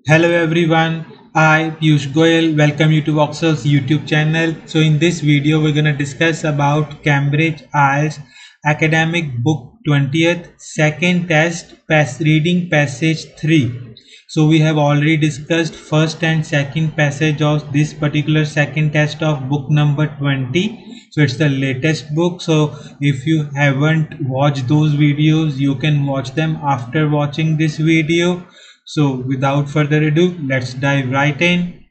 Hello everyone, I Piyush Goyal welcome you to Voxcel's YouTube channel. So in this video we're going to discuss about Cambridge IELTS Academic Book 20th second test reading passage 3. So we have already discussed first and second passage of this particular second test of book number 20. So it's the latest book. So if you haven't watched those videos, you can watch them after watching this video. So without further ado, let's dive right in.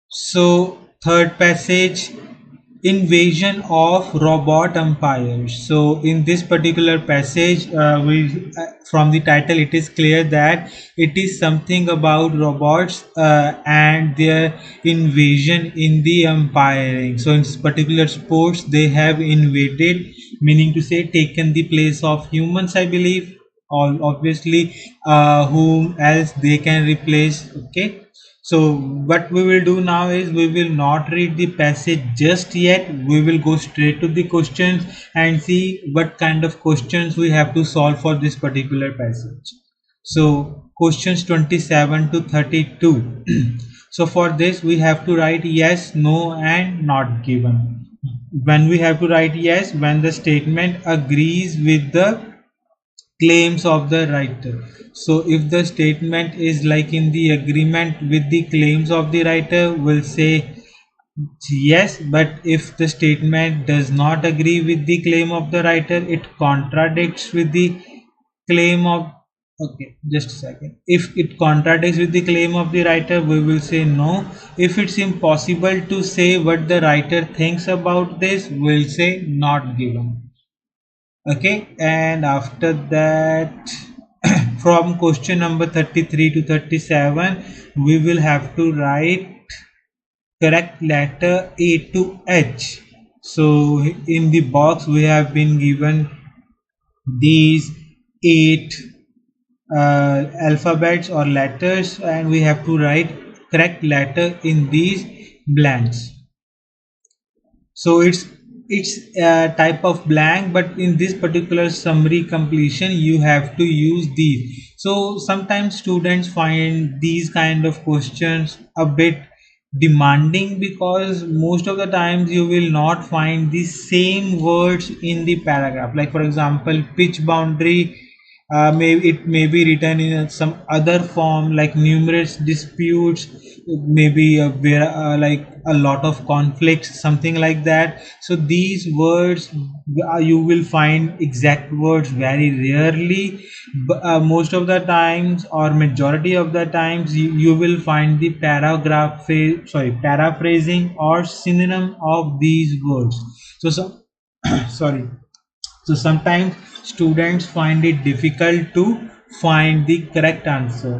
So third passage, invasion of robot umpires. So in this particular passage, from the title it is clear that it is something about robots and their invasion in the umpiring. So in this particular sports they have invaded, meaning to say taken the place of humans, I believe. All obviously, whom else they can replace. Okay, so what we will do now is we will not read the passage just yet. We will go straight to the questions and see what kind of questions we have to solve for this particular passage. So questions 27 to 32. So for this we have to write yes, no and not given. When we have to write yes, when the statement agrees with the claims of the writer. So if the statement is like in the agreement with the claims of the writer, we'll say yes. But if the statement does not agree with the claim of the writer, it contradicts with the claim of, okay, just a second, if it contradicts with the claim of the writer, we will say no. If it's impossible to say what the writer thinks about this, we'll say not given. Okay, and after that, from question number 33 to 37, we will have to write correct letter A to H. So in the box we have been given these 8 alphabets or letters, and we have to write correct letter in these blanks. So it's a type of blank, but in this particular summary completion you have to use these. So sometimes students find these kind of questions a bit demanding, because most of the times you will not find the same words in the paragraph. Like for example, pitch boundary, maybe it may be written in some other form, like numerous disputes, maybe where like a lot of conflicts, something like that. So these words, you will find exact words very rarely. Most of the times, or majority of the times, you will find the paraphrasing or synonym of these words. So sorry, so sometimes students find it difficult to find the correct answer.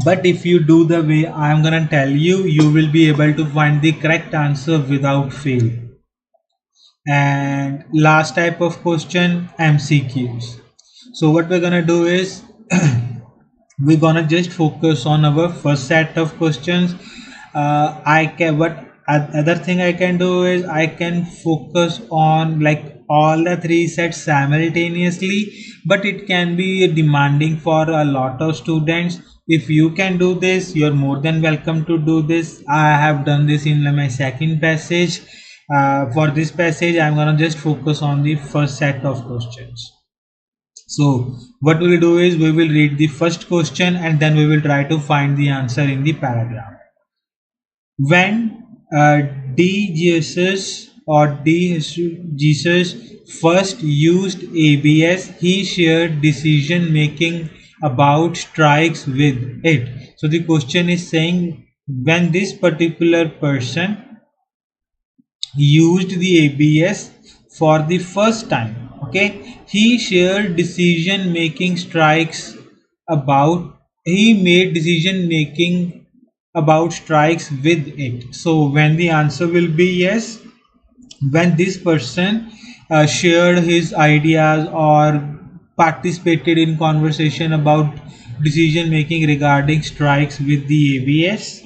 But if you do the way I am gonna tell you, you will be able to find the correct answer without fail. And last type of question, MCQs. So what we're gonna do is we're gonna just focus on our first set of questions. I can what other thing I can do is I can focus on like all the three sets simultaneously, but it can be demanding for a lot of students. If you can do this, you're more than welcome to do this. I have done this in my second passage. For this passage I'm gonna just focus on the first set of questions. So what we will do is we will read the first question and then we will try to find the answer in the paragraph. When Jesus first used ABS, he shared decision making about strikes with it. So the question is saying when this particular person used the ABS for the first time, okay, he shared decision making strikes about, he made decision making about strikes with it. So when the answer will be yes, when this person shared his ideas or participated in conversation about decision making regarding strikes with the ABS.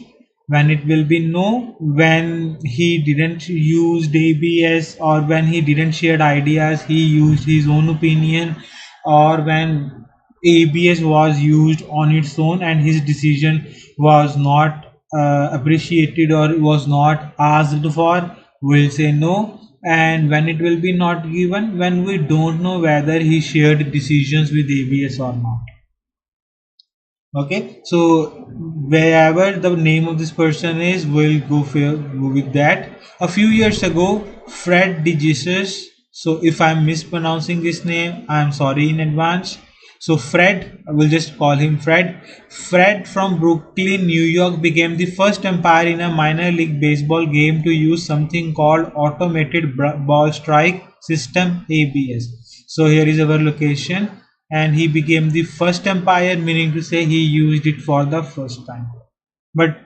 When it will be no, when he didn't use ABS or when he didn't share ideas, he used his own opinion. or when ABS was used on its own and his decision was not appreciated or was not asked for, we'll say no. And when it will be not given, when we don't know whether he shared decisions with ABS or not. Okay, so wherever the name of this person is, we'll go with that. A few years ago, Fred DeJesus, so if I'm mispronouncing this name, I'm sorry in advance. So Fred, I will just call him Fred. Fred from Brooklyn, New York became the first umpire in a minor league baseball game to use something called automated ball strike system, ABS. So here is our location, and he became the first umpire, meaning to say he used it for the first time. But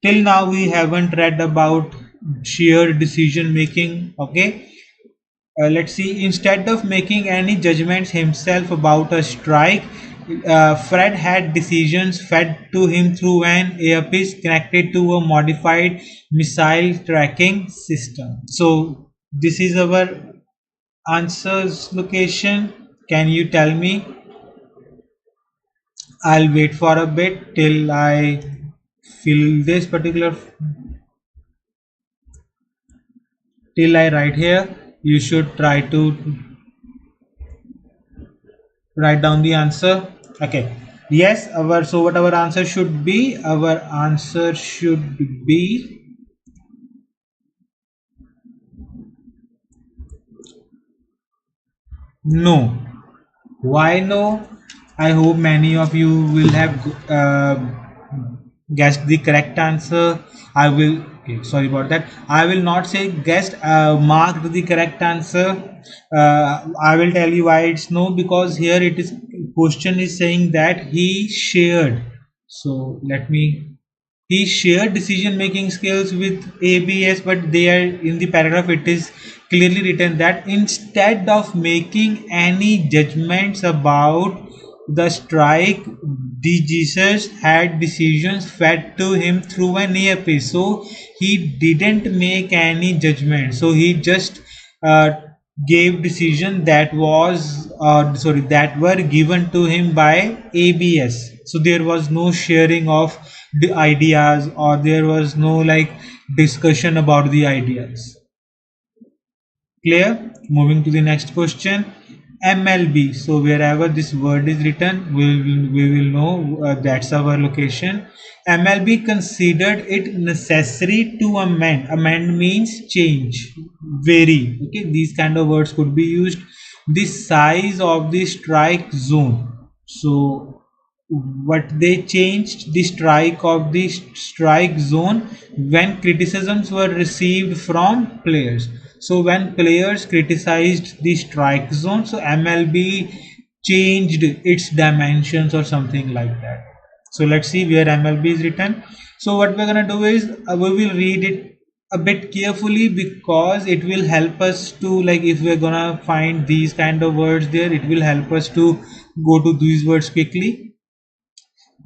till now we haven't read about sheer decision making. Okay, let's see. Instead of making any judgments himself about a strike, Fred had decisions fed to him through an earpiece connected to a modified missile tracking system. So this is our answers location. Can you tell me? I'll wait for a bit till I fill this particular, till I write here. You should try to write down the answer. Okay. Yes, our, so what our answer should be? Our answer should be no. Why no? I hope many of you will have guessed the correct answer. I will, okay, sorry about that. I will not say guessed, marked the correct answer. I will tell you why it's no, because here it is, question is saying that he shared. So let me, he shared decision making skills with ABS, but there in the paragraph it is clearly written that instead of making any judgments about the strike, the Jesus had decisions fed to him through an earpiece. So he didn't make any judgment. So he just uh, gave decision that was sorry, that were given to him by ABS. So there was no sharing of the ideas, or there was no like discussion about the ideas. Clear? Moving to the next question. MLB. So wherever this word is written, we will know that's our location. MLB considered it necessary to amend. Amend means change, vary. Okay, these kind of words could be used. The size of the strike zone. So what they changed the strike of the strike zone when criticisms were received from players. So when players criticized the strike zone, so MLB changed its dimensions or something like that. So let's see where MLB is written. So what we're gonna do is we will read it a bit carefully, because it will help us to, like, if we're gonna find these kind of words there, it will help us to go to these words quickly.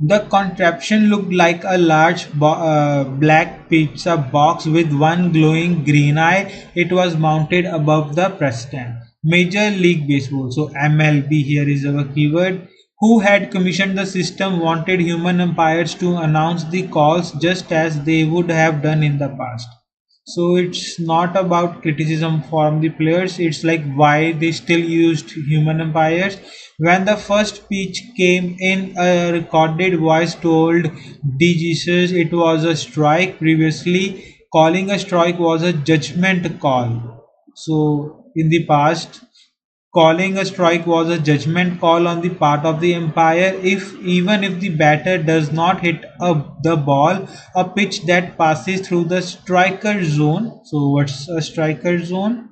The contraption looked like a large black pizza box with one glowing green eye. It was mounted above the press stand. Major League Baseball, so MLB here is our keyword, who had commissioned the system, wanted human umpires to announce the calls just as they would have done in the past. So it's not about criticism from the players, it's like why they still used human umpires. When the first pitch came in, a recorded voice told DJs it was a strike. Previously, calling a strike was a judgment call. So in the past, calling a strike was a judgment call on the part of the umpire. If even if the batter does not hit the ball, a pitch that passes through the striker zone. So what's a striker zone?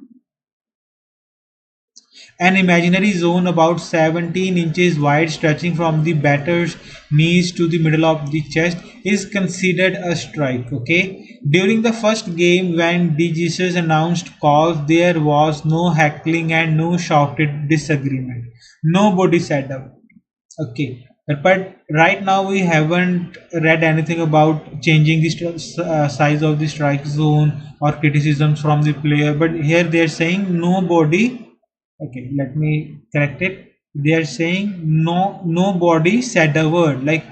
An imaginary zone about 17 inches wide stretching from the batter's knees to the middle of the chest is considered a strike. Okay. During the first game, when DJs announced calls, there was no heckling and no shouted disagreement. Nobody said up. Okay. But right now we haven't read anything about changing the size of the strike zone or criticisms from the player. But here they're saying nobody. Okay, let me correct it. They are saying nobody said a word, like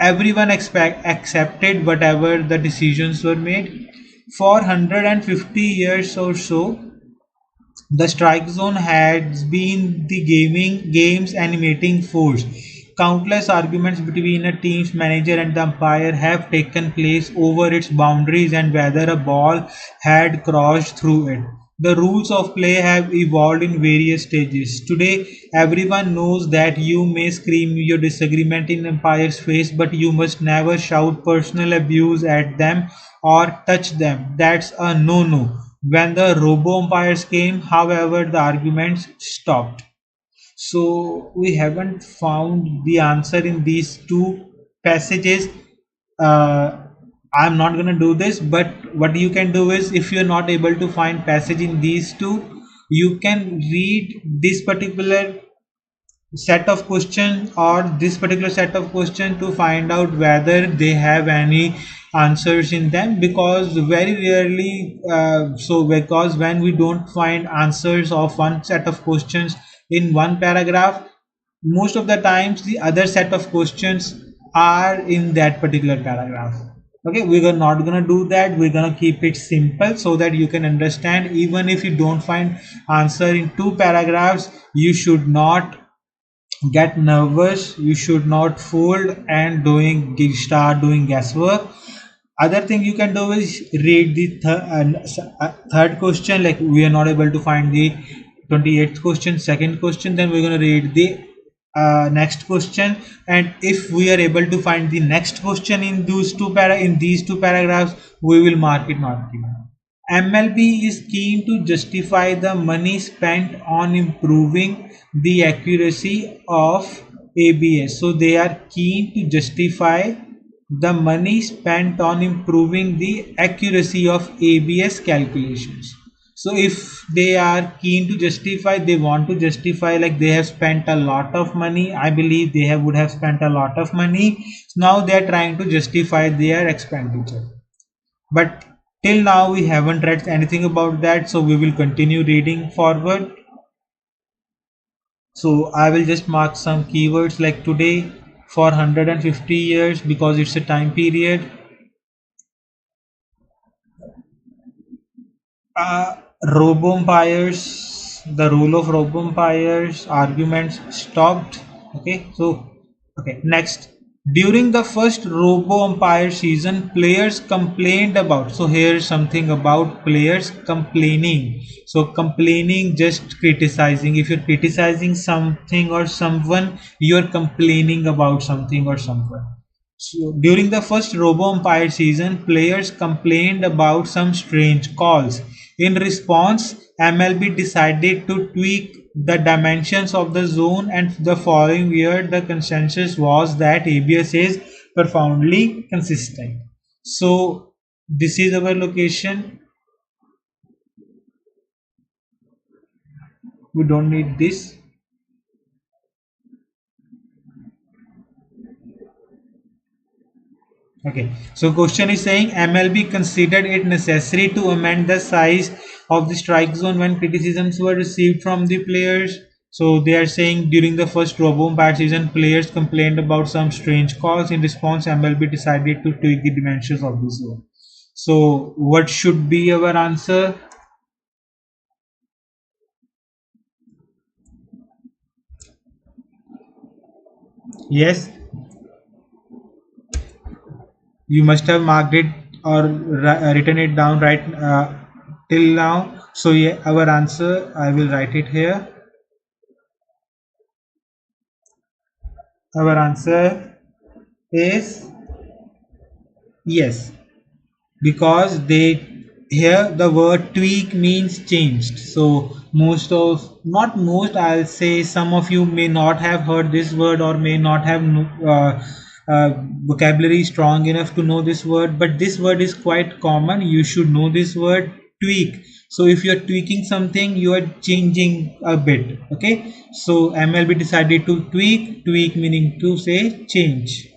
everyone accepted whatever the decisions were made. For 150 years or so, the strike zone has been the game's animating force. Countless arguments between a team's manager and the umpire have taken place over its boundaries and whether a ball had crossed through it. The rules of play have evolved in various stages. Today, everyone knows that you may scream your disagreement in umpire's face, but you must never shout personal abuse at them or touch them. That's a no-no. When the robo-umpires came, however, the arguments stopped. So we haven't found the answer in these two passages. Uh, I'm not gonna do this, but what you can do is, if you're not able to find passage in these two, you can read this particular set of question or this particular set of question to find out whether they have any answers in them, because very rarely because when we don't find answers of one set of questions in one paragraph, most of the times the other set of questions are in that particular paragraph. Okay, we're not gonna do that. We're gonna keep it simple so that you can understand. Even if you don't find answer in two paragraphs, you should not get nervous, you should not fold and start doing guesswork. Other thing you can do is read the third question, like we are not able to find the 28th question, second question, then we're going to read the next question, and if we are able to find the next question in these two paragraphs, we will mark it mark it. MLB is keen to justify the money spent on improving the accuracy of ABS. So they are keen to justify the money spent on improving the accuracy of ABS calculations. So if they are keen to justify, they want to justify like they have spent a lot of money. I believe they would have spent a lot of money. Now they are trying to justify their expenditure. But till now we haven't read anything about that, so we will continue reading forward. So I will just mark some keywords like today, for 150 years, because it's a time period. uh, Robo-umpires, the role of robo-umpires, arguments stopped. Okay, so okay, next. During the first robo-umpire season, players complained about. So here's something about players complaining. So complaining, just criticizing. If you're criticizing something or someone, you're complaining about something or someone. So during the first robo-umpire season, players complained about some strange calls. In response, MLB decided to tweak the dimensions of the zone, and the following year the consensus was that ABS is profoundly consistent. So this is our location. We don't need this. Okay, so question is saying MLB considered it necessary to amend the size of the strike zone when criticisms were received from the players. So they are saying during the first robo-umpire season, players complained about some strange calls. In response, MLB decided to tweak the dimensions of the zone. So what should be our answer? Yes, you must have marked it or written it down right till now. So yeah, our answer, I will write it here. Our answer is yes, because they here the word tweak means changed. So most of, not most, I'll say some of you may not have heard this word or may not have vocabulary strong enough to know this word, but this word is quite common. You should know this word, tweak. So if you're tweaking something, you are changing a bit. Okay, so MLB decided to tweak meaning to say change,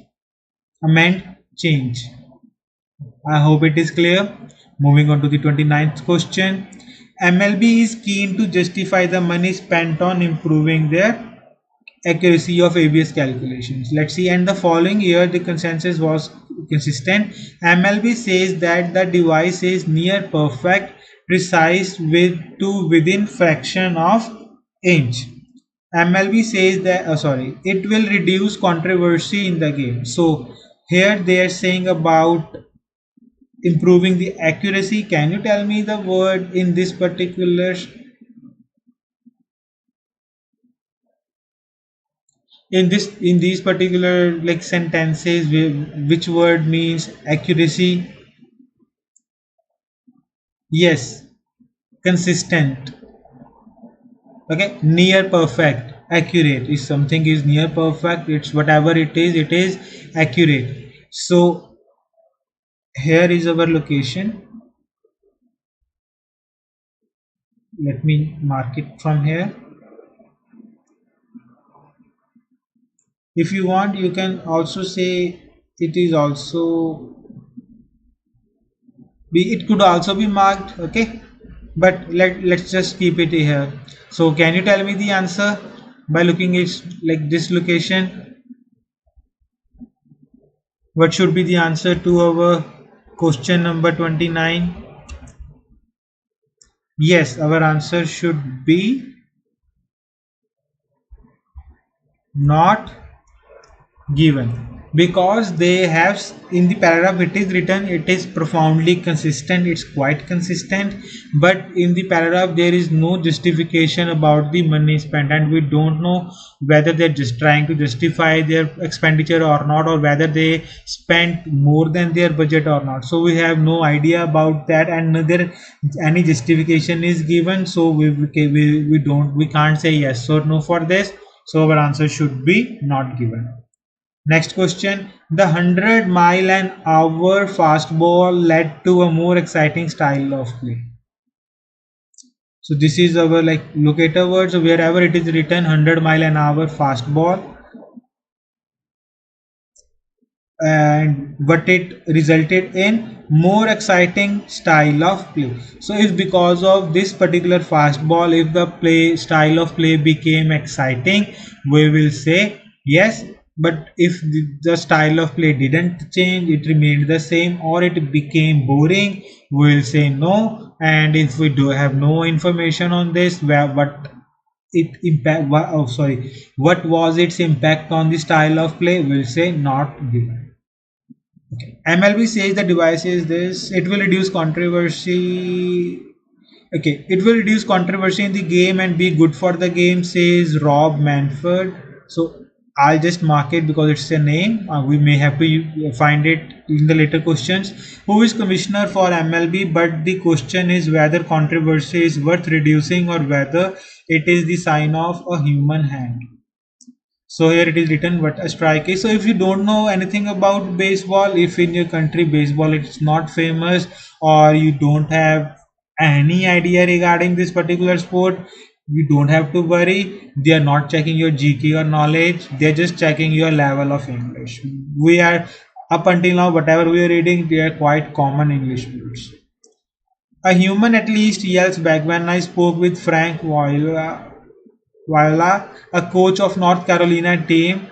amend, change. I hope it is clear. Moving on to the 29th question. MLB is keen to justify the money spent on improving their accuracy of ABS calculations. Let's see. And the following year, the consensus was consistent. MLB says that the device is near perfect, precise with to within fraction of inch. MLB says that it will reduce controversy in the game. So here they are saying about improving the accuracy. Can you tell me the word in this particular in these particular like sentences which word means accuracy? Yes, consistent. Okay, near perfect. Accurate is something is near perfect, it's whatever it is accurate. So here is our location. Let me mark it from here. If you want, you can also say it is also be, it could also be marked. Okay, but let's just keep it here. So can you tell me the answer by looking at like this location? What should be the answer to our question number 29? Yes, our answer should be not given, because they have in the paragraph it is written it is profoundly consistent, it's quite consistent, but in the paragraph there is no justification about the money spent, and we don't know whether they're just trying to justify their expenditure or not, or whether they spent more than their budget or not. So we have no idea about that, and neither any justification is given. So we can't say yes or no for this. So our answer should be not given. Next question. The 100-mile-an-hour fastball led to a more exciting style of play. So this is our like locator word. So wherever it is written 100-mile-an-hour fastball, and but it resulted in more exciting style of play. So if because of this particular fastball, if the play style of play became exciting, we will say yes. But if the style of play didn't change, it remained the same, or it became boring, we will say no. And if we do have no information on this, where what it impact what was its impact on the style of play, we'll say not given. Okay. MLB says the device is this. It will reduce controversy. Okay, it will reduce controversy in the game and be good for the game, says Rob Manford. So I'll just mark it because it's a name. We may have to find it in the later questions. Who is commissioner for MLB? But the question is whether controversy is worth reducing or whether it is the sign of a human hand. So here it is written what a strike is. So if you don't know anything about baseball, if in your country baseball it's not famous, or you don't have any idea regarding this particular sport, you don't have to worry. They are not checking your GK or knowledge. They are just checking your level of English. We are up until now whatever we are reading, they are quite common English words. A human at least yells back. When I spoke with Frank Viola, a coach of North Carolina team,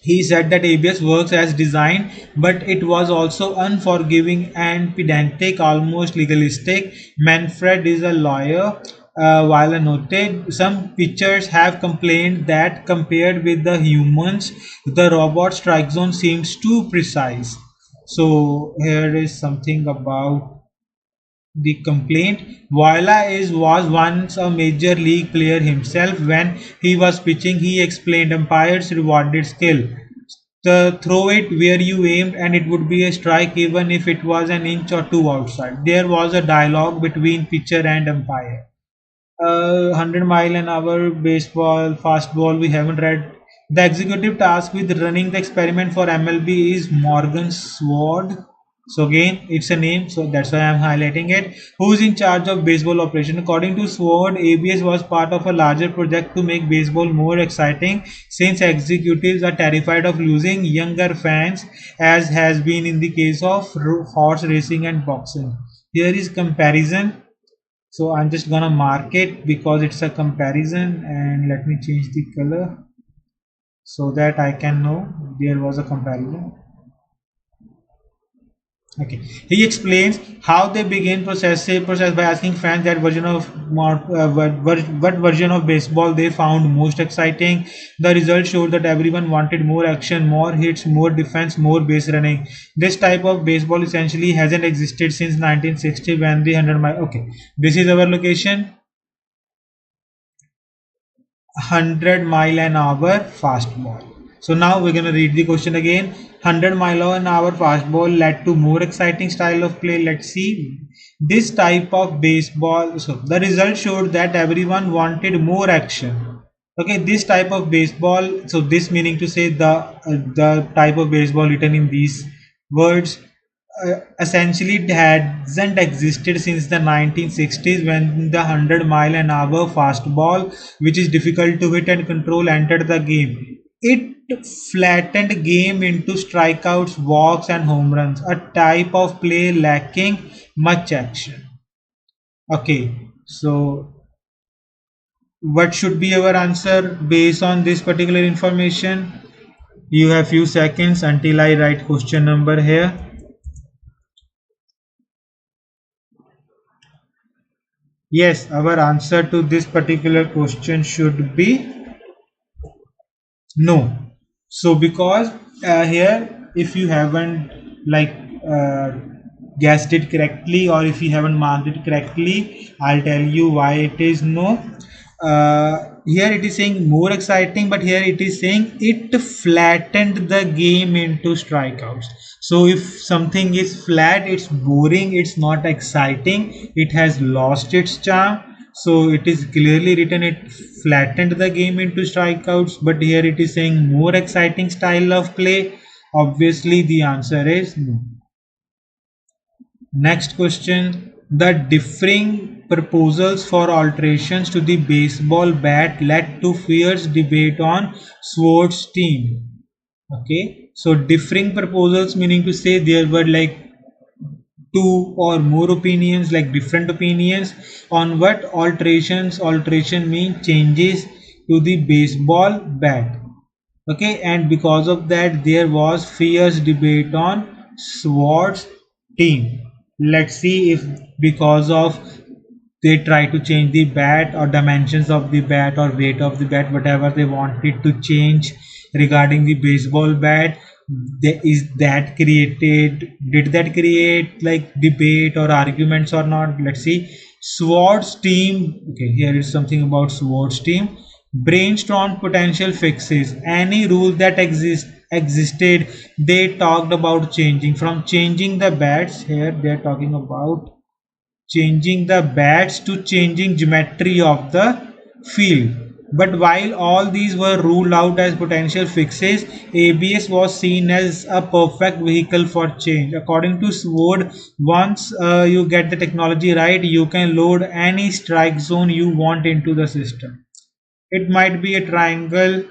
he said that ABS works as designed, but it was also unforgiving and pedantic, almost legalistic. Manfred is a lawyer. Viola noted some pitchers have complained that compared with the humans, the robot strike zone seems too precise. So here is something about the complaint. Voila was once a major league player himself. When he was pitching, he explained umpires rewarded skill. Throw it where you aimed and it would be a strike even if it was an inch or two outside. There was a dialogue between pitcher and umpire. 100-mile-an-hour baseball, fastball, we haven't read. The executive tasked with running the experiment for MLB is Morgan Sword. So again, it's a name, so that's why I'm highlighting it. Who's in charge of baseball operation? According to Sword, ABS was part of a larger project to make baseball more exciting, since executives are terrified of losing younger fans, as has been in the case of horse racing and boxing. Here is comparison. So I'm just gonna mark it because it's a comparison, and let me change the color so that I can know there was a comparison. Okay. He explains how they begin process by asking fans that version of what version of baseball they found most exciting. The results showed that everyone wanted more action, more hits, more defense, more base running. This type of baseball essentially hasn't existed since 1960 when the 100 mile. Okay, this is our location. 100 mile an hour fastball. So now we're going to read the question again. 100 mile an hour fastball led to more exciting style of play. Let's see. This type of baseball. So the result showed that everyone wanted more action. Okay, this type of baseball. So this meaning to say the type of baseball written in these words essentially it hasn't existed since the 1960s when the 100 mile an hour fastball, which is difficult to hit and control, entered the game. It flattened game into strikeouts, walks and home runs, a type of play lacking much action. Okay, so what should be our answer based on this particular information? You have few seconds until I write question number here. Yes, our answer to this particular question should be no. So because here if you haven't like uh, guessed it correctly, or if you haven't marked it correctly, I'll tell you why it is no. Here it is saying more exciting, but here it is saying it flattened the game into strikeouts. So if something is flat, it's boring, it's not exciting, it has lost its charm. So it is clearly written it flattened the game into strikeouts, but here it is saying more exciting style of play. Obviously the answer is no. Next question. The differing proposals for alterations to the baseball bat led to fierce debate on Swart's team. Okay, so differing proposals meaning to say there were like two or more opinions, like different opinions on what alterations. Alteration means changes to the baseball bat. Okay, and because of that there was fierce debate on Swart's team. Let's see if because of they try to change the bat or dimensions of the bat or weight of the bat, whatever they wanted to change regarding the baseball bat, is that created, did that create like debate or arguments or not? Let's see. Swart's team. Okay, here is something about Swart's team. Brainstormed potential fixes. Any rule that existed, they talked about changing. From changing the bats, here they are talking about changing the bats to changing geometry of the field. But while all these were ruled out as potential fixes, ABS was seen as a perfect vehicle for change. According to Sword, once you get the technology right, you can load any strike zone you want into the system. It might be a triangle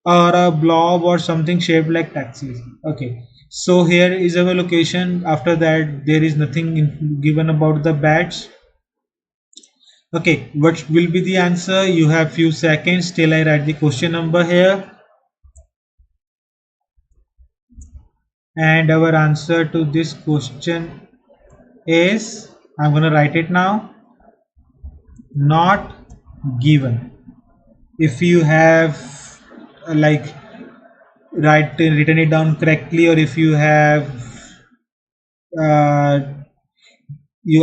or a blob or something shaped like taxis. Okay, so here is our location. After that there is nothing given about the bats. Okay, what will be the answer? You have few seconds till I write the question number here, and our answer to this question is, I'm gonna write it now, not given. If you have like written it down correctly, or if you have uh,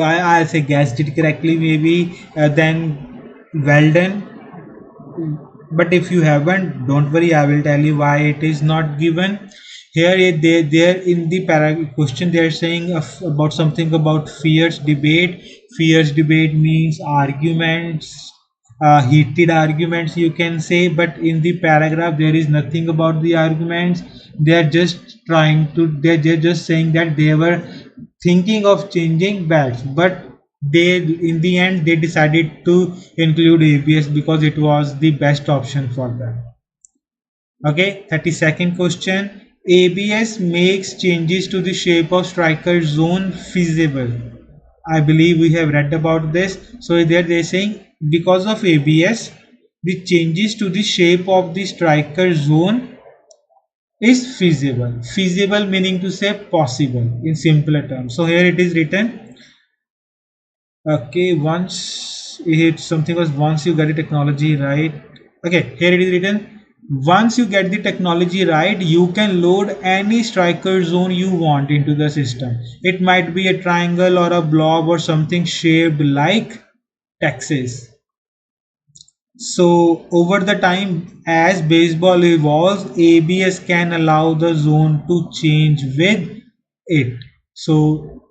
I'll say guessed it correctly maybe, then well done. But if you haven't, don't worry, I will tell you why it is not given. Here they in the question they are saying about something about fierce debate. Fierce debate means arguments, heated arguments you can say, but in the paragraph there is nothing about the arguments. They are just they're just saying that they were thinking of changing bats, but they in the end they decided to include ABS because it was the best option for them. Okay, 32nd question. ABS makes changes to the shape of striker zone feasible. I believe we have read about this. So there they're saying because of ABS, the changes to the shape of the striker zone is feasible. Feasible meaning to say possible in simpler terms. So here it is written. Okay, once it something was once you get the technology right. Okay, here it is written. Once you get the technology right, you can load any striker zone you want into the system. It might be a triangle or a blob or something shaped like Texas. So over the time as baseball evolves, ABS can allow the zone to change with it. So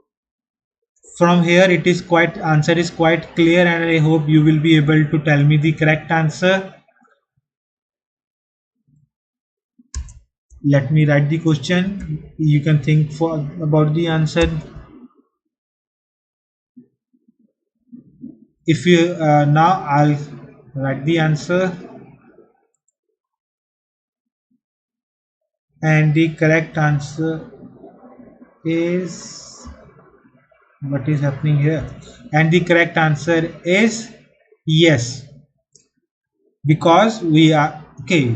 from here it is quite answer is quite clear, and I hope you will be able to tell me the correct answer. Let me write the question. You can think for about the answer. If you now I'll write the answer, and the correct answer is what is happening here, and the correct answer is yes, because we are okay,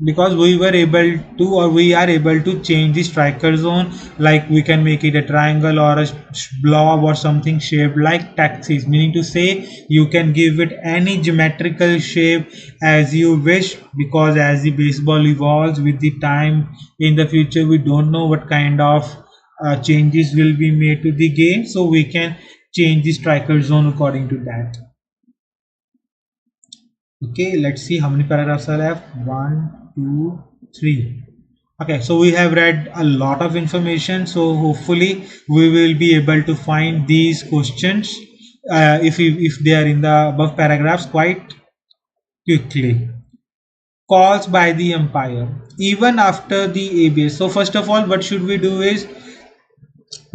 because we were able to or we are able to change the striker zone, like we can make it a triangle or a blob or something shaped like taxis, meaning to say you can give it any geometrical shape as you wish, because as the baseball evolves with the time in the future, we don't know what kind of changes will be made to the game, so we can change the striker zone according to that. Okay, let's see how many paragraphs are left. One, two, three. Okay, so we have read a lot of information, so hopefully we will be able to find these questions if they are in the above paragraphs quite quickly. Calls by the umpire even after the ABS. So first of all, what should we do is,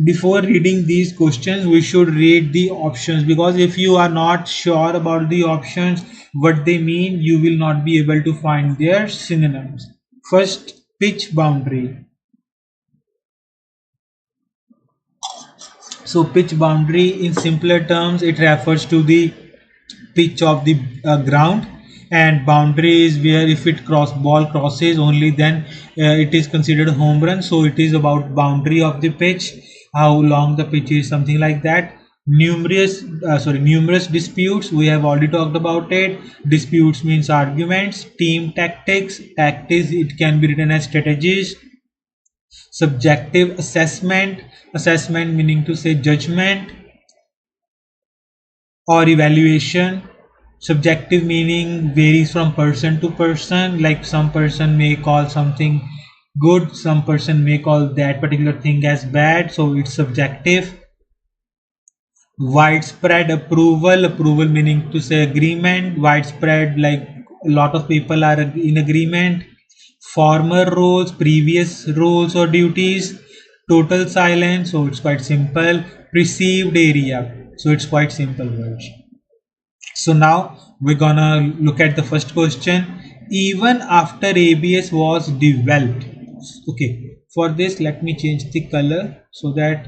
before reading these questions we should read the options, because if you are not sure about the options what they mean, you will not be able to find their synonyms. First, pitch boundary. So pitch boundary in simpler terms, it refers to the pitch of the ground, and boundary is where if it ball crosses only then it is considered home run. So it is about boundary of the pitch, how long the pitch is, something like that. Numerous disputes, we have already talked about it. Disputes means arguments. Team tactics, it can be written as strategies. Subjective assessment meaning to say judgment or evaluation. Subjective meaning varies from person to person, like some person may call something good, some person may call that particular thing as bad, so it's subjective. Widespread approval meaning to say agreement. Widespread, like a lot of people are in agreement. Former roles, previous roles or duties. Total silence, so it's quite simple. Perceived area, so it's quite simple words. So now we're gonna look at the first question. Even after ABS was developed. Okay, for this let me change the color so that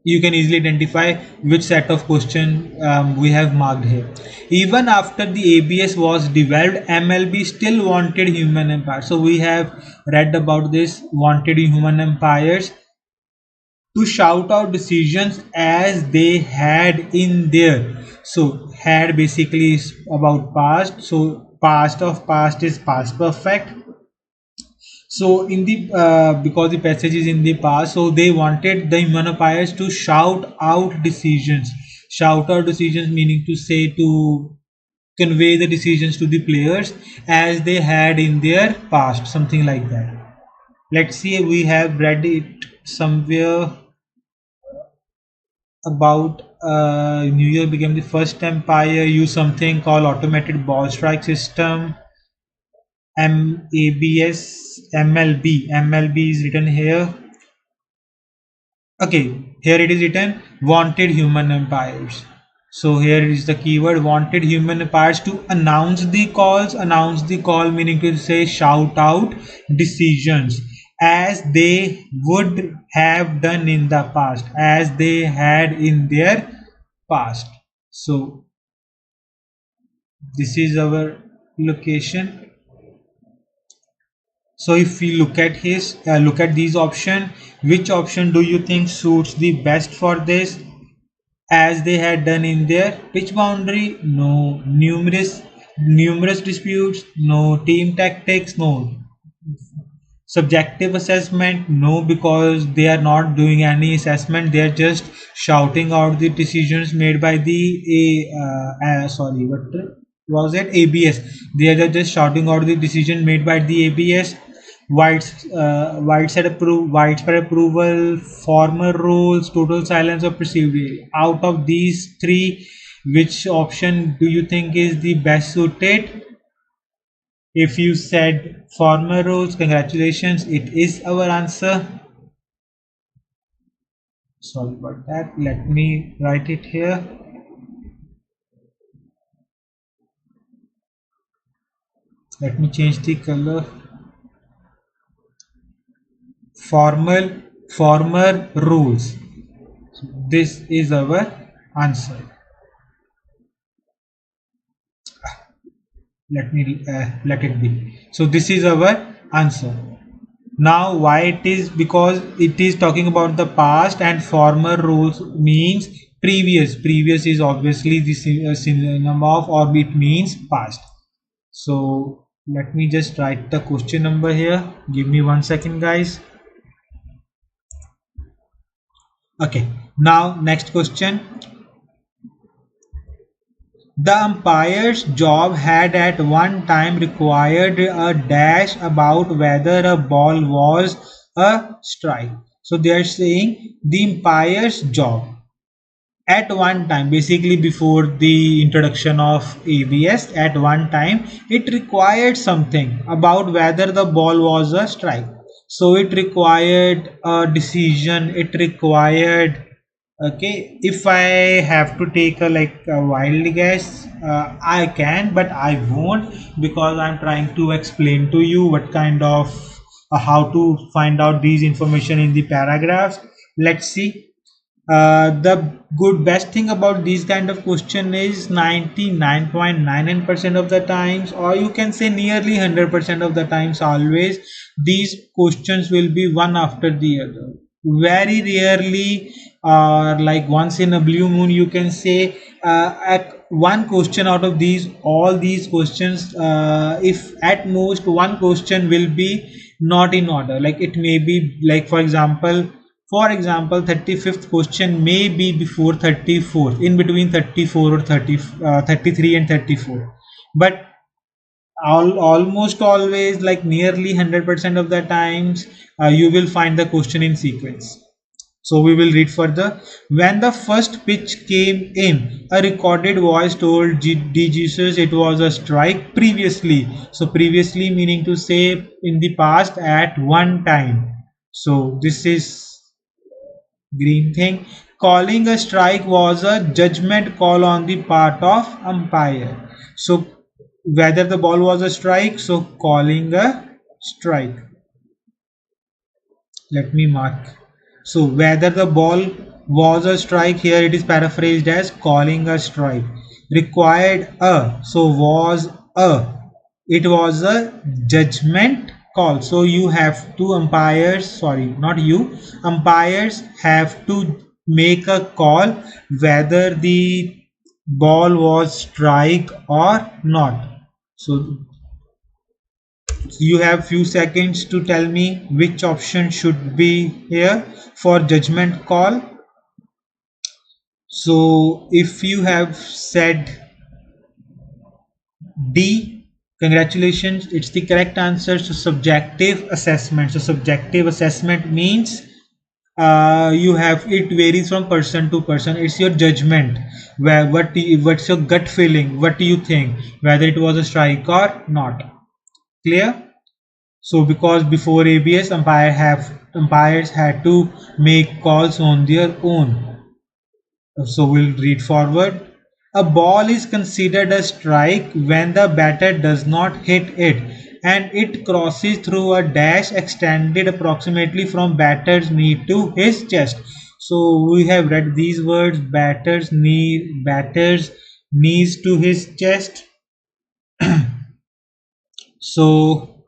you can easily identify which set of question we have marked here. Even after the ABS was developed, MLB still wanted human umpires. So we have read about this, wanted human umpires to shout out decisions as they had in there. So had basically is about past, so past of past is past perfect. So in the because the passage is in the past, so they wanted the human umpires to shout out decisions meaning to say, to convey the decisions to the players as they had in their past, something like that. Let's see, we have read it somewhere about New York became the first empire, use something called automated ball strike system. MLB is written here. Okay, here it is written wanted human umpires. So here is the keyword wanted human umpires to announce the call meaning to say shout out decisions as they would have done in the past, as they had in their past. So this is our location. So if we look at these option, which option do you think suits the best for this? As they had done in their pitch boundary? No. Numerous disputes? No. Team tactics? No. Subjective assessment? No, because they are not doing any assessment. They are just shouting out the decisions made by the sorry, what was it, ABS. They are just shouting out the decision made by the ABS. Widespread approval, former rules, total silence or perceived. Out of these three, which option do you think is the best suited? If you said former rules, congratulations, it is our answer. Sorry about that. Let me write it here. Let me change the color. Former rules. This is our answer. Let it be. So this is our answer. Now why it is? Because it is talking about the past, and former rules means previous is obviously the synonym of, or it means past. So let me just write the question number here. Give me 1 second, guys. Okay, now next question. The umpire's job had at one time required a dash about whether a ball was a strike. So they are saying the umpire's job at one time, basically before the introduction of ABS, at one time it required something about whether the ball was a strike. So it required a decision, it required, okay, if I have to take a wild guess, I can, but I won't, because I'm trying to explain to you what kind of how to find out these information in the paragraphs. Let's see. The good best thing about these kind of question is 99.99% of the times, or you can say nearly 100% of the times, always these questions will be one after the other. Very rarely, or like once in a blue moon, you can say at one question out of these all these questions, if at most one question will be not in order, like it may be like, for example, 35th question may be before 34th, in between 34 or 33 and 34. But almost always, like nearly 100% of the times, you will find the question in sequence. So we will read further. When the first pitch came in, a recorded voice told D. Jesus it was a strike previously. So previously meaning to say in the past, at one time. So this is green thing. Calling a strike was a judgment call on the part of umpire. So whether the ball was a strike, so calling a strike. Let me mark. So whether the ball was a strike, here it is paraphrased as calling a strike. Required a, so was a, it was a judgment call. So you have to, umpires, sorry, not you, umpires have to make a call whether the ball was strike or not. So you have few seconds to tell me which option should be here for judgment call. So if you have said D, congratulations, it's the correct answer. So subjective assessment. So subjective assessment means you have, it varies from person to person. It's your judgment, where what's your gut feeling, what do you think whether it was a strike or not. Clear? So because before ABS, umpires had to make calls on their own. So we'll read forward. A ball is considered a strike when the batter does not hit it and it crosses through a dash extended approximately from batter's knee to his chest. So we have read these words: batter's knees to his chest. So,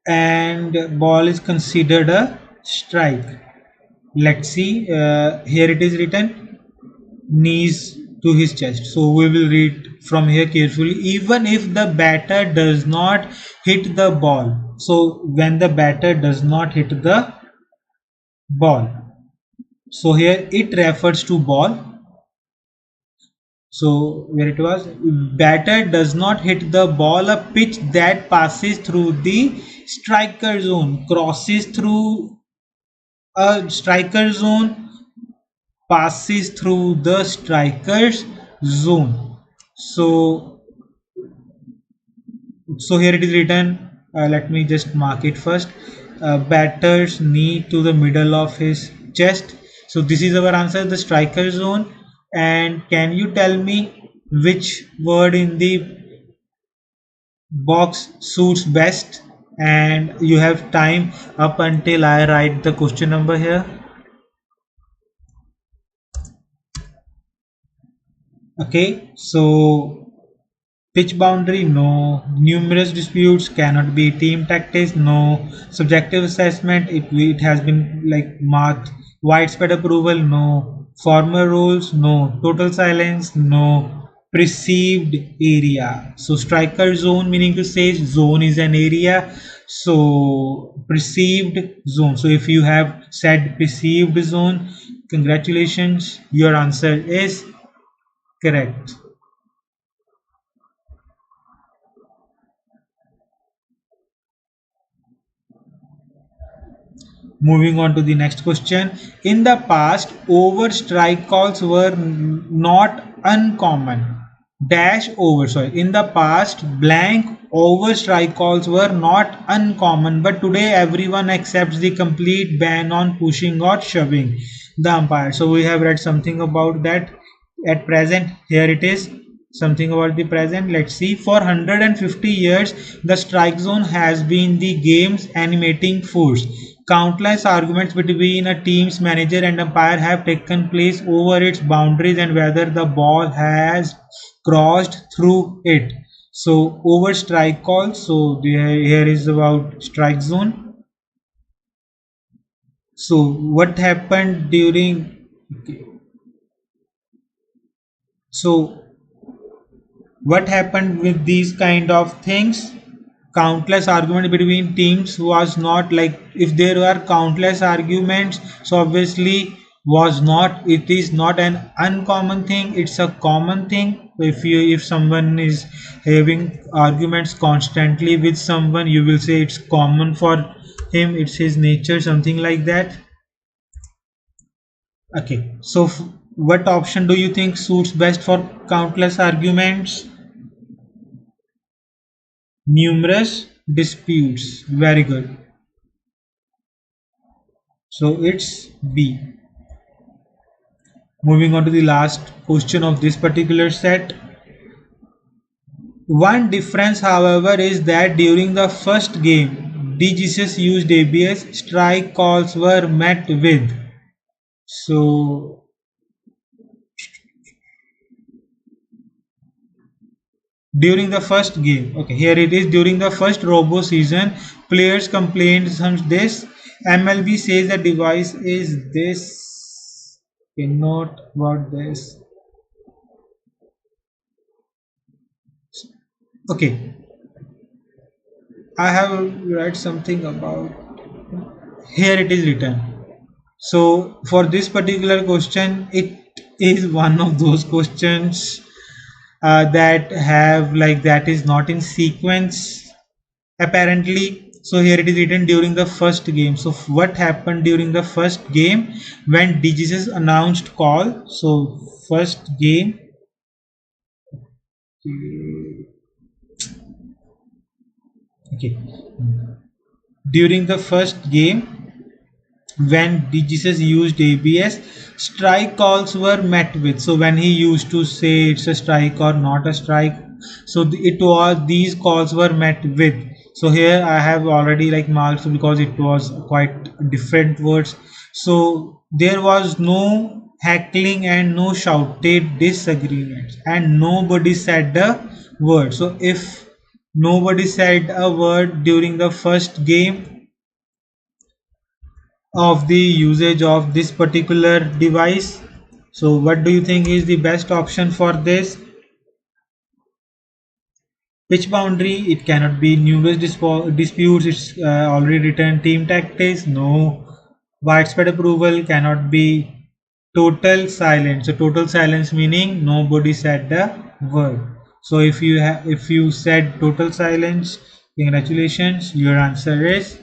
and ball is considered a strike. Let's see, here it is written knees to his chest. So we will read from here carefully. Even if the batter does not hit the ball, so when the batter does not hit the ball, so here it refers to ball. So where it was, batter does not hit the ball, a pitch that passes through the striker zone, crosses through a striker zone, passes through the striker's zone. So here it is written, let me just mark it first. Batter's knee to the middle of his chest. So this is our answer, the striker zone. And can you tell me which word in the box suits best? And you have time up until I write the question number here. Okay, so pitch boundary, no. Numerous disputes, cannot be. Team tactics, no. Subjective assessment, it has been like marked. Widespread approval, no. Former rules, no. Total silence, no. Perceived area. So striker zone, meaning to say zone is an area. So perceived zone. So if you have said perceived zone, congratulations, your answer is correct. Moving on to the next question. In the past, over strike calls were not uncommon. Dash over, sorry. In the past, blank over strike calls were not uncommon, but today everyone accepts the complete ban on pushing or shoving the umpire. So we have read something about that at present. Here it is. Something about the present. Let's see. For 150 years, the strike zone has been the game's animating force. Countless arguments between a team's manager and umpire have taken place over its boundaries and whether the ball has crossed through it. So over strike calls. So here is about strike zone. So what happened during? Okay. So what happened with these kind of things? Countless argument between teams was not like, if there were countless arguments, so obviously was not, it is not an uncommon thing, it's a common thing. If someone is having arguments constantly with someone, you will say it's common for him, it's his nature, something like that. Okay, so what option do you think suits best for countless arguments? Numerous disputes. Very good. So it's B. Moving on to the last question of this particular set. One difference, however, is that during the first game, DGCS used ABS, strike calls were met with. So during the first game, okay, here it is, during the first robo season, players complained some this. MLB says the device is this. Okay, not about this. Okay, I have read something about, here it is written. So for this particular question, it is one of those questions that have like, that is not in sequence apparently. So here it is written during the first game. So what happened during the first game when DGCS announced call? So first game, okay, during the first game when DGCS used ABS, strike calls were met with. So when he used to say it's a strike or not a strike, So it was, these calls were met with. So here I have already like marked because it was quite different words. So there was no heckling and no shouted disagreements, and nobody said a word. So if nobody said a word during the first game of the usage of this particular device, so what do you think is the best option for this? Pitch boundary, it cannot be. Numerous disputes, it's already written. Team tactics, no. Widespread approval cannot be. Total silence, so total silence meaning nobody said the word. So if you said total silence, congratulations, your answer is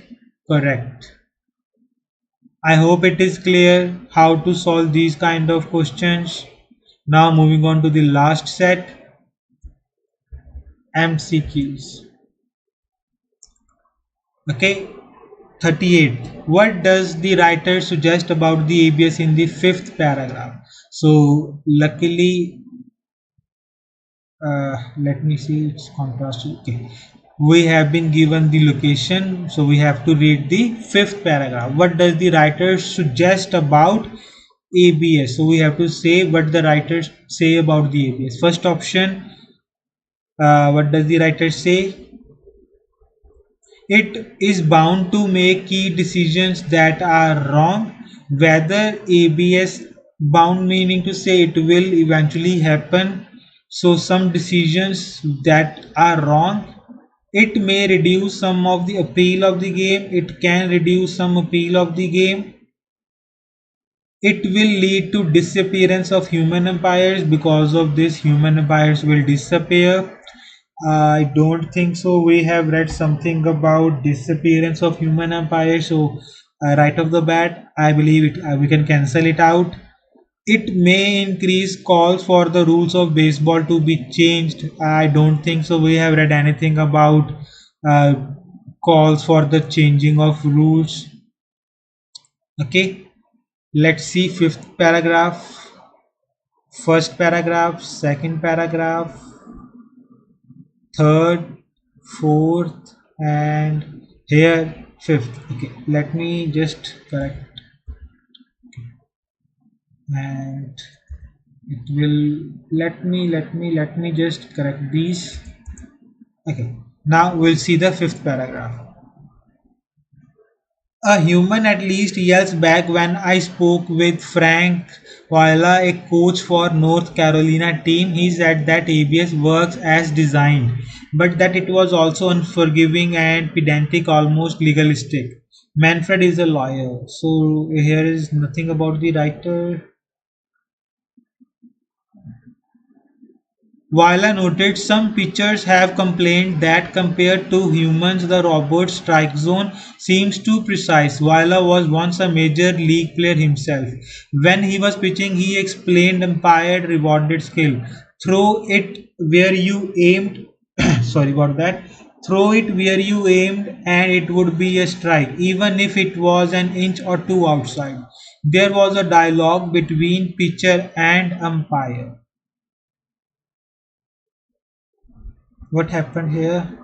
correct. I hope it is clear how to solve these kind of questions. Now moving on to the last set, MCQs. Okay, 38. What does the writer suggest about the ABS in the fifth paragraph? So luckily, let me see, it's contrast. Okay, we have been given the location, so we have to read the fifth paragraph. What does the writer suggest about ABS? So we have to say what the writers say about the ABS. First option, what does the writer say? It is bound to make key decisions that are wrong. Whether ABS, bound meaning to say it will eventually happen. So some decisions that are wrong. It may reduce some of the appeal of the game. It can reduce some appeal of the game. It will lead to disappearance of human umpires. Because of this, human umpires will disappear. I don't think so. We have read something about disappearance of human umpires. So right off the bat, I believe it. We can cancel it out. It may increase calls for the rules of baseball to be changed. I don't think so. We have read anything about uh, calls for the changing of rules. Okay, let's see fifth paragraph, first paragraph, second paragraph, third, fourth, and here fifth. Okay, let me just correct, and it will let me just correct these. Okay, now we'll see the fifth paragraph. A human at least yells back when I spoke with Frank Viola, a coach for North Carolina team. He said that ABS works as designed, but that it was also unforgiving and pedantic, almost legalistic. Manfred is a lawyer, so here is nothing about the writer. Viola noted some pitchers have complained that compared to humans, the robot's strike zone seems too precise. Viola was once a major league player himself. When he was pitching, he explained umpired rewarded skill. Throw it where you aimed. Sorry about that. Throw it where you aimed, and it would be a strike, even if it was an inch or two outside. There was a dialogue between pitcher and umpire. What happened here?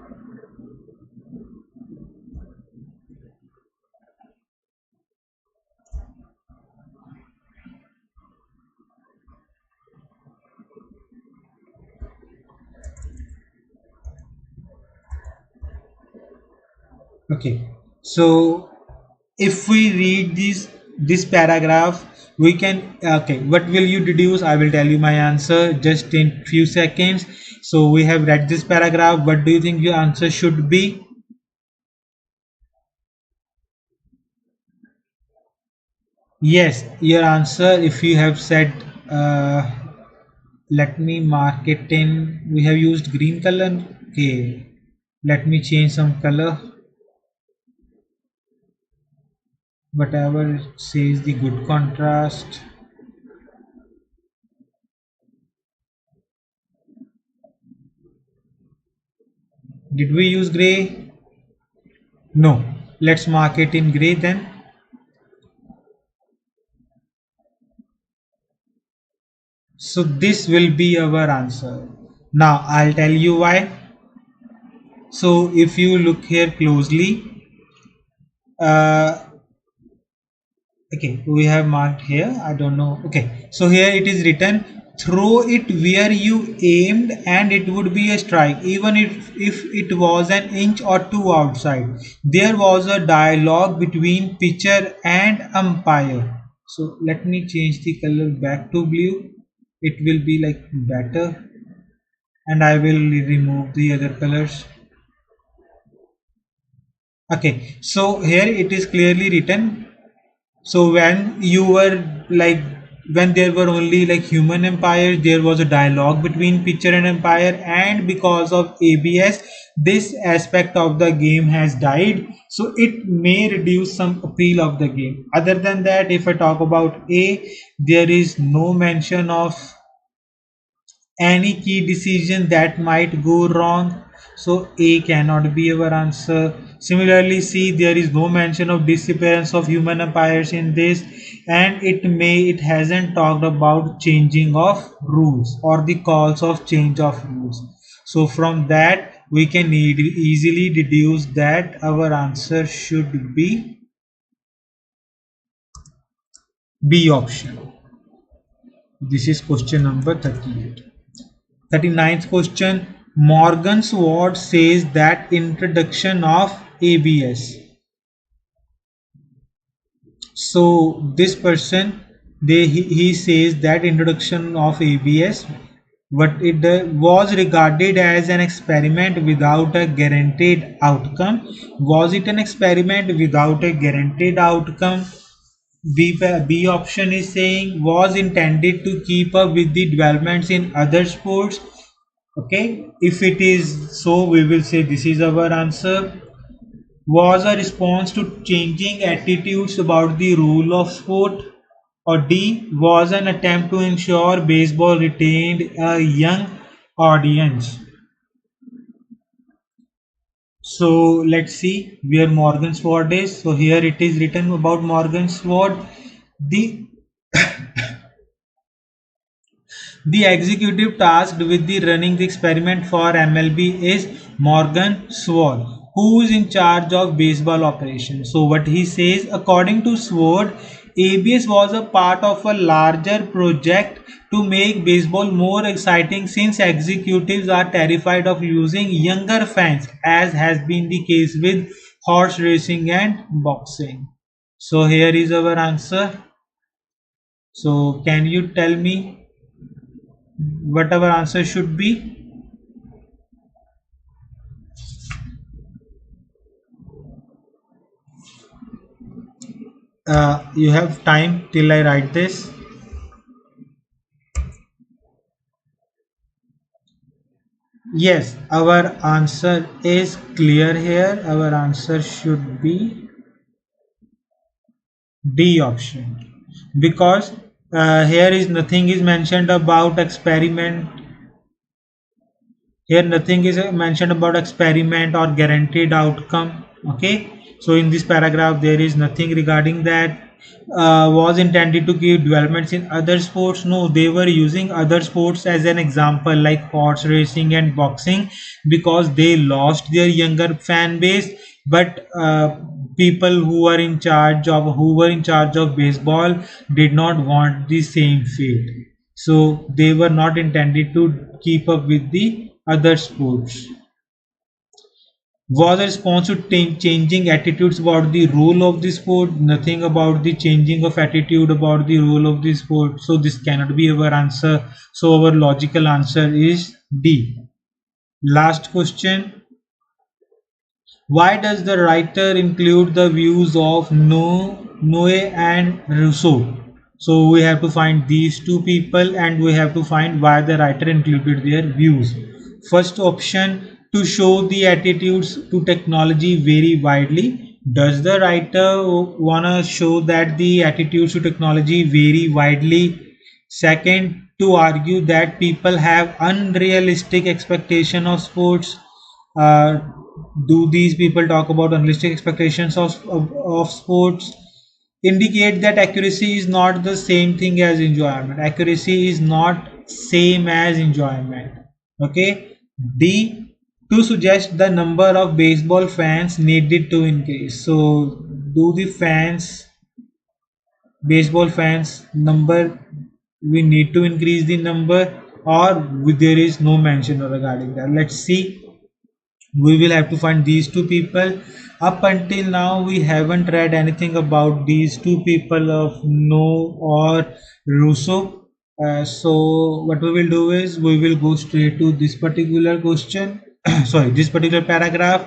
Okay, so if we read this paragraph, we can, okay, what will you deduce? I will tell you my answer just in few seconds. So we have read this paragraph. What do you think your answer should be? Yes, your answer, if you have said, let me mark it in, we have used green color. Okay, let me change some color, whatever it says, the good contrast. Did we use gray? No. Let's mark it in gray then. So this will be our answer. Now I'll tell you why. So if you look here closely, uh, okay, we have marked here, I don't know. Okay, so here it is written, throw it where you aimed and it would be a strike, even if it was an inch or two outside. There was a dialogue between pitcher and umpire. So let me change the color back to blue. It will be like better, and I will remove the other colors. Okay, so here it is clearly written. So when you were like, when there were only like human umpires, there was a dialogue between pitcher and umpire, and because of ABS, this aspect of the game has died. So it may reduce some appeal of the game. Other than that, if I talk about A, there is no mention of any key decision that might go wrong. So A cannot be our answer. Similarly, C, there is no mention of disappearance of human umpires in this, and it hasn't talked about changing of rules or the calls of change of rules. So from that we can easily deduce that our answer should be B option. This is question number 38. 39th question. Morgan's word says that introduction of ABS. So this person, he says that introduction of ABS, what it was regarded as an experiment without a guaranteed outcome. Was it an experiment without a guaranteed outcome? B option is saying was intended to keep up with the developments in other sports. Okay, if it is so, we will say this is our answer. Was a response to changing attitudes about the rule of sport. Or D, was an attempt to ensure baseball retained a young audience. So let's see where Morgan's word is. So here it is written about Morgan's word. The The executive tasked with the running the experiment for MLB is Morgan Sword, who is in charge of baseball operations. So what he says, according to Sword, ABS was a part of a larger project to make baseball more exciting since executives are terrified of losing younger fans, as has been the case with horse racing and boxing. So here is our answer. So can you tell me what our answer should be? You have time till I write this. Yes, our answer is clear here. Our answer should be D option, because here is nothing is mentioned about experiment. Here nothing is mentioned about experiment or guaranteed outcome. Okay, so in this paragraph there is nothing regarding that. Was intended to give developments in other sports. No, they were using other sports as an example like horse racing and boxing because they lost their younger fan base. But people who were in charge of baseball did not want the same fate, so they were not intended to keep up with the other sports. Was a response to changing attitudes about the role of the sport. Nothing about the changing of attitude about the role of the sport, so this cannot be our answer. So our logical answer is D. Last question. Why does the writer include the views of Noe and Rousseau? So we have to find these two people and we have to find why the writer included their views. First option, to show the attitudes to technology vary widely. Does the writer wanna show that the attitudes to technology vary widely? Second, to argue that people have unrealistic expectation of sports. Uh, do these people talk about unrealistic expectations of sports? Indicate that accuracy is not the same thing as enjoyment. Accuracy is not same as enjoyment. Okay. D, to suggest the number of baseball fans needed to increase. So do the fans, baseball fans number, we need to increase the number, or there is no mention regarding that. Let's see. We will have to find these two people. Up until now we haven't read anything about these two people of No or Russo. So what we will do is we will go straight to this particular question sorry, this particular paragraph.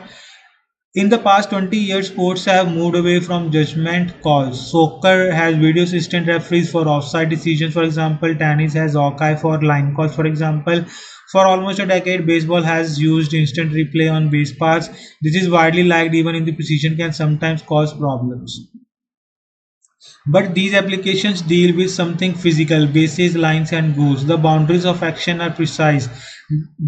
In the past 20 years, sports have moved away from judgment calls. Soccer has video assistant referees for offside decisions, for example. Tennis has Hawkeye for line calls, for example. For almost a decade, baseball has used instant replay on base paths. This is widely liked even in the precision can sometimes cause problems. But these applications deal with something physical, bases, lines, and goals. The boundaries of action are precise,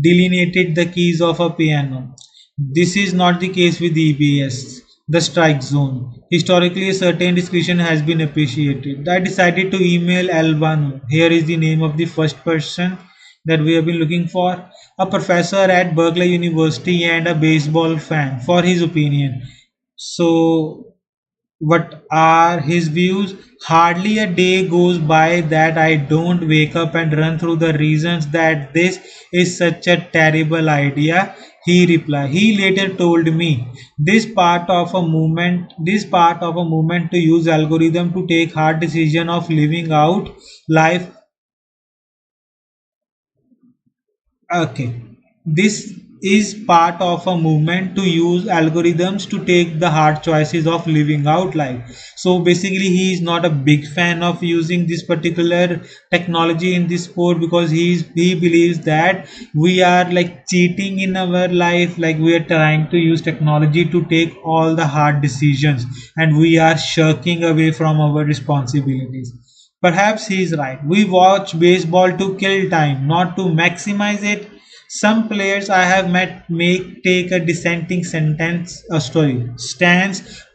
delineated the keys of a piano. This is not the case with EBS, the strike zone. Historically, a certain discretion has been appreciated. I decided to email Albano. Here is the name of the first person that we have been looking for. A professor at Berkeley University and a baseball fan for his opinion. So what are his views? Hardly a day goes by that I don't wake up and run through the reasons that this is such a terrible idea. He replied. He later told me this part of a movement to use algorithm to take hard decision of living out life. Okay. This is part of a movement to use algorithms to take the hard choices of living out life. So basically, he is not a big fan of using this particular technology in this sport because he believes that we are like cheating in our life, like we are trying to use technology to take all the hard decisions, and we are shirking away from our responsibilities. Perhaps he is right. We watch baseball to kill time, not to maximize it. Some players I have met make take a dissenting stance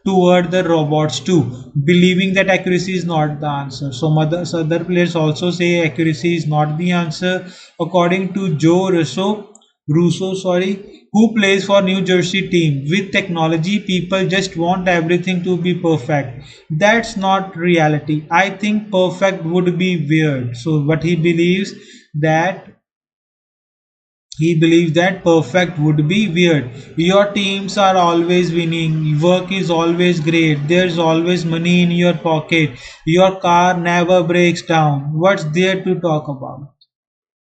toward the robots too, believing that accuracy is not the answer. So other players also say accuracy is not the answer. According to Joe Russo, who plays for New Jersey team. With technology, people just want everything to be perfect. That's not reality. I think perfect would be weird. So what that he believes that perfect would be weird. Your teams are always winning. Work is always great. There's always money in your pocket. Your car never breaks down. What's there to talk about?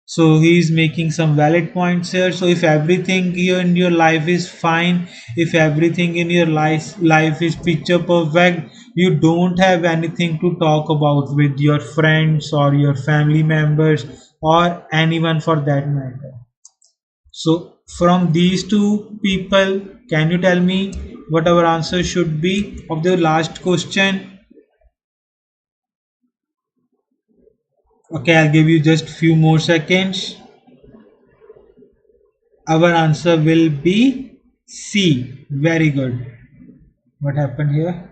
So he's making some valid points here. So if everything in your life is fine, if everything in your life is picture perfect, you don't have anything to talk about with your friends or your family members or anyone for that matter. So from these two people, can you tell me what our answer should be of the last question? Okay, I'll give you just few more seconds. Our answer will be C. Very good. What happened here?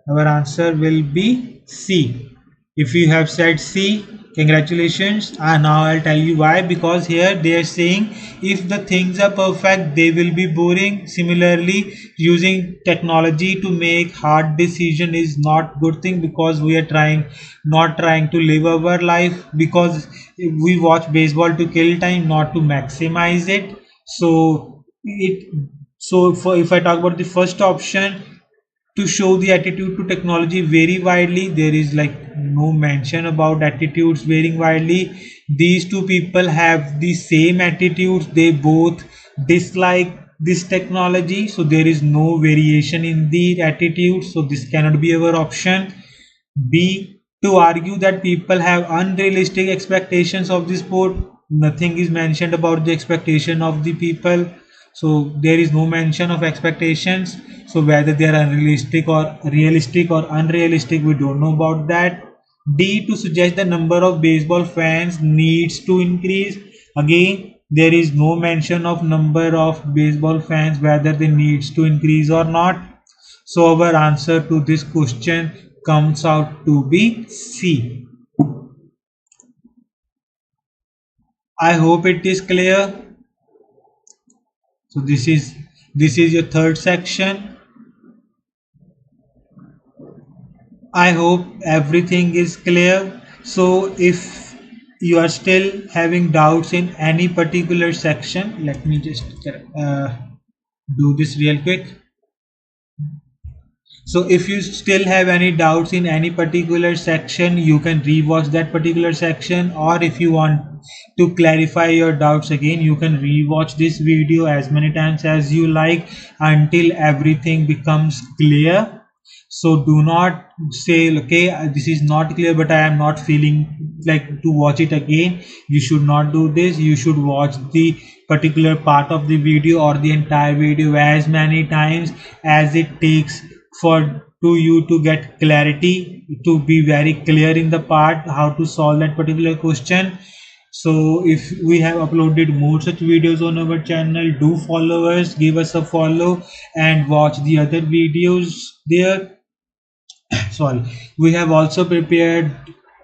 Our answer will be C. If you have said C, congratulations. And now I'll tell you why. Because here they are saying if the things are perfect, they will be boring. Similarly, using technology to make hard decision is not good thing because we are not trying to live our life because we watch baseball to kill time, not to maximize it. So it so for if I talk about the first option, to show the attitude to technology vary widely, there is like no mention about attitudes varying widely. These two people have the same attitudes, they both dislike this technology, so there is no variation in the attitude, so this cannot be our option. B, to argue that people have unrealistic expectations of the sport. Nothing is mentioned about the expectation of the people. So there is no mention of expectations. So whether they are realistic or unrealistic, we don't know about that. D, to suggest the number of baseball fans needs to increase. Again, there is no mention of number of baseball fans, whether they needs to increase or not. So our answer to this question comes out to be C. I hope it is clear. So this is your third section. I hope everything is clear. So if you are still having doubts in any particular section, let me just do this real quick. So if you still have any doubts in any particular section, you can rewatch that particular section, or if you want to clarify your doubts again, you can rewatch this video as many times as you like until everything becomes clear. So do not say, okay, this is not clear, but I am not feeling like to watch it again. You should not do this. You should watch the particular part of the video or the entire video as many times as it takes for to you to get clarity, to be very clear in the part how to solve that particular question. So if we have uploaded more such videos on our channel, do follow us, give us a follow, and watch the other videos there. Sorry, we have also prepared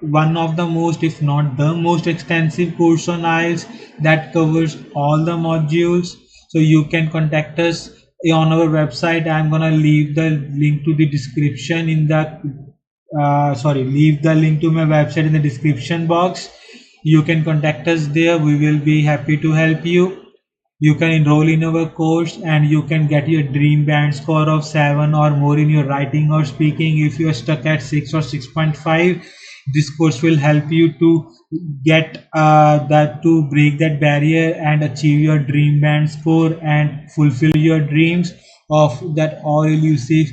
one of the most, if not the most extensive course on IELTS that covers all the modules. So you can contact us on our website. I'm gonna leave the link to the description in the leave the link to my website in the description box. You can contact us there. We will be happy to help you. You can enroll in our course and you can get your dream band score of 7 or more in your writing or speaking. If you are stuck at 6 or 6.5, this course will help you to get that, to break that barrier and achieve your dream band score and fulfill your dreams of that all elusive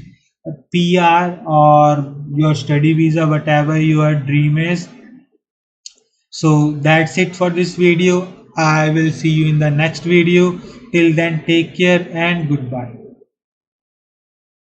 PR or your study visa, whatever your dream is. So that's it for this video. I will see you in the next video. Till then, take care and goodbye.